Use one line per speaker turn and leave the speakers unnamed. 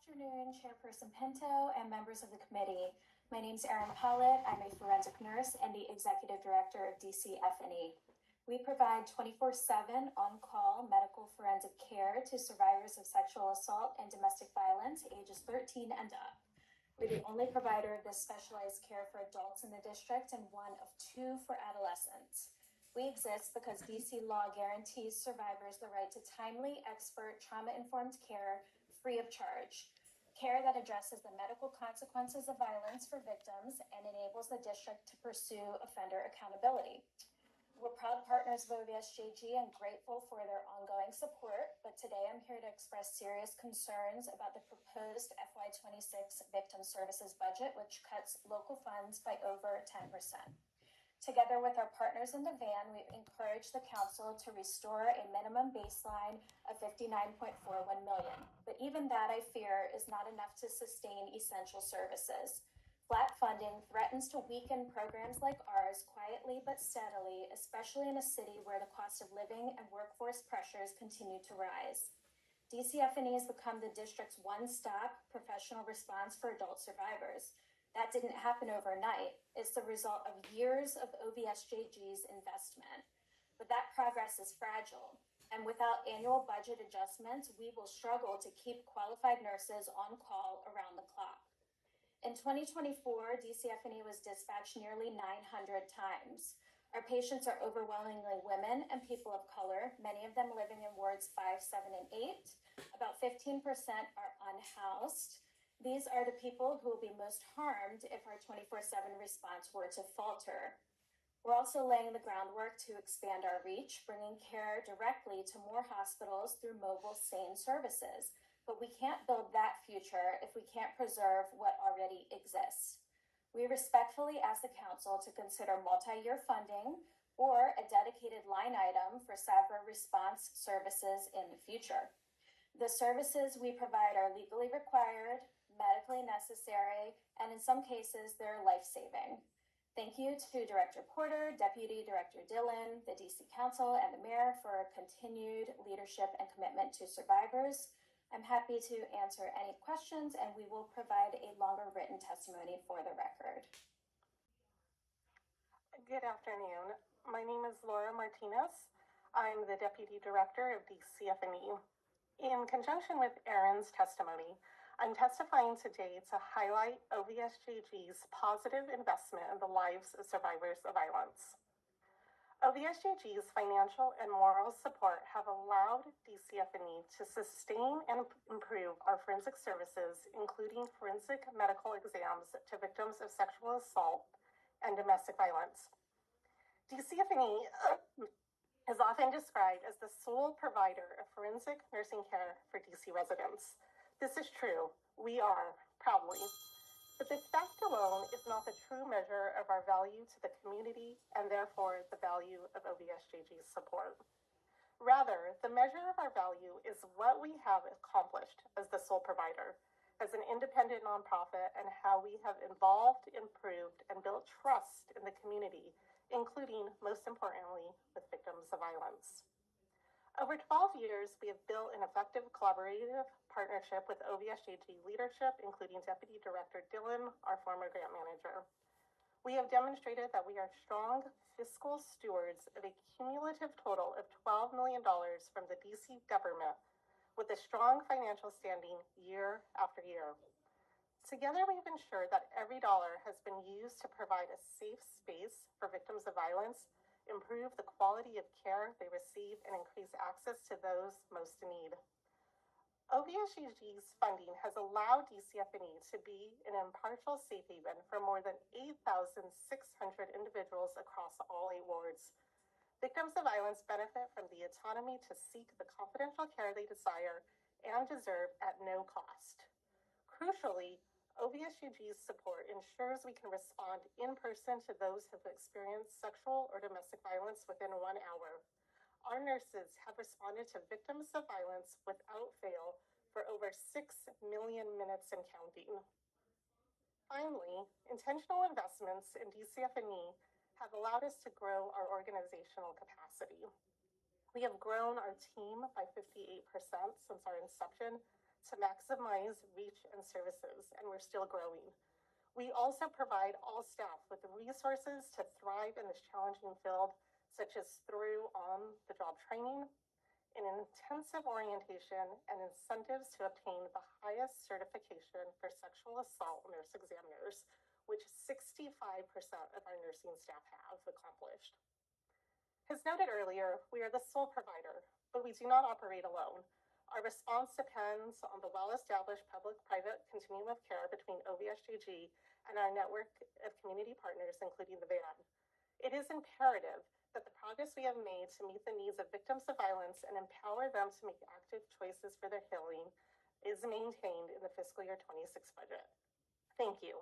Afternoon, Chairperson Pinto and members of the committee. My name is Erin Pollitt. I'm a forensic nurse and the Executive Director of DCFNE. We provide 24/7 on-call medical forensic care to survivors of sexual assault and domestic violence ages 13 and up. We're the only provider of this specialized care for adults in the district and one of two for adolescents. We exist because DC law guarantees survivors the right to timely, expert, trauma-informed care free of charge. Care that addresses the medical consequences of violence for victims and enables the district to pursue offender accountability. We're proud partners of OVSJG and grateful for their ongoing support, but today I'm here to express serious concerns about the proposed FY26 Victim Services budget, which cuts local funds by over 10%. Together with our partners in the VAN, we've encouraged the council to restore a minimum baseline of $59.41 million. But even that, I fear, is not enough to sustain essential services. Flat funding threatens to weaken programs like ours quietly but steadily, especially in a city where the cost of living and workforce pressures continue to rise. DCFNE has become the district's one-stop professional response for adult survivors. That didn't happen overnight. It's the result of years of OVSJG's investment. But that progress is fragile. And without annual budget adjustments, we will struggle to keep qualified nurses on call around the clock. In 2024, DCFNE was dispatched nearly 900 times. Our patients are overwhelmingly women and people of color, many of them living in wards 5, 7, and 8. About 15% are unhoused. These are the people who will be most harmed if our 24/7 response were to falter. We're also laying the groundwork to expand our reach, bringing care directly to more hospitals through mobile SANE services. But we can't build that future if we can't preserve what already exists. We respectfully ask the council to consider multi-year funding or a dedicated line item for SAVRA response services in the future. The services we provide are legally required, medically necessary, and in some cases, they're life-saving. Thank you to Director Porter, Deputy Director Dillon, the DC Council, and the Mayor for continued leadership and commitment to survivors. I'm happy to answer any questions, and we will provide a longer written testimony for the record.
Good afternoon. My name is Laura Martinez. I'm the Deputy Director of DCFNE. In conjunction with Erin's testimony, I'm testifying today to highlight OVSJG's positive investment in the lives of survivors of violence. OVSJG's financial and moral support have allowed DCFNE to sustain and improve our forensic services, including forensic medical exams to victims of sexual assault and domestic violence. DCFNE is often described as the sole provider of forensic nursing care for DC residents. This is true. We are, proudly. But this fact alone is not the true measure of our value to the community and therefore the value of OVSJG's support. Rather, the measure of our value is what we have accomplished as the sole provider, as an independent nonprofit, and how we have evolved, improved, and built trust in the community, including, most importantly, with victims of violence. Over 12 years, we have built an effective collaborative partnership with OVSJG leadership, including Deputy Director Dillon, our former grant manager. We have demonstrated that we are strong fiscal stewards of a cumulative total of $12 million from the DC government, with a strong financial standing year after year. Together, we've ensured that every dollar has been used to provide a safe space for victims of violence, improve the quality of care they receive, and increase access to those most in need. OVSJG's funding has allowed DCFNE to be an impartial safe haven for more than 8,600 individuals across all 8 wards. Victims of violence benefit from the autonomy to seek the confidential care they desire and deserve at no cost. Crucially, OVSJG's support ensures we can respond in person to those who have experienced sexual or domestic violence within 1 hour. Our nurses have responded to victims of violence without fail for over 6 million minutes and counting. Finally, intentional investments in DCFNE have allowed us to grow our organizational capacity. We have grown our team by 58% since our inception to maximize reach and services, and we're still growing. We also provide all staff with the resources to thrive in this challenging field, such as through on-the-job training, an intensive orientation, and incentives to obtain the highest certification for sexual assault nurse examiners, which 65% of our nursing staff have accomplished. As noted earlier, we are the sole provider, but we do not operate alone. Our response depends on the well-established public-private continuum of care between OVSJG and our network of community partners, including the VAN. It is imperative that the progress we have made to meet the needs of victims of violence and empower them to make active choices for their healing is maintained in the fiscal year 26 budget. Thank you.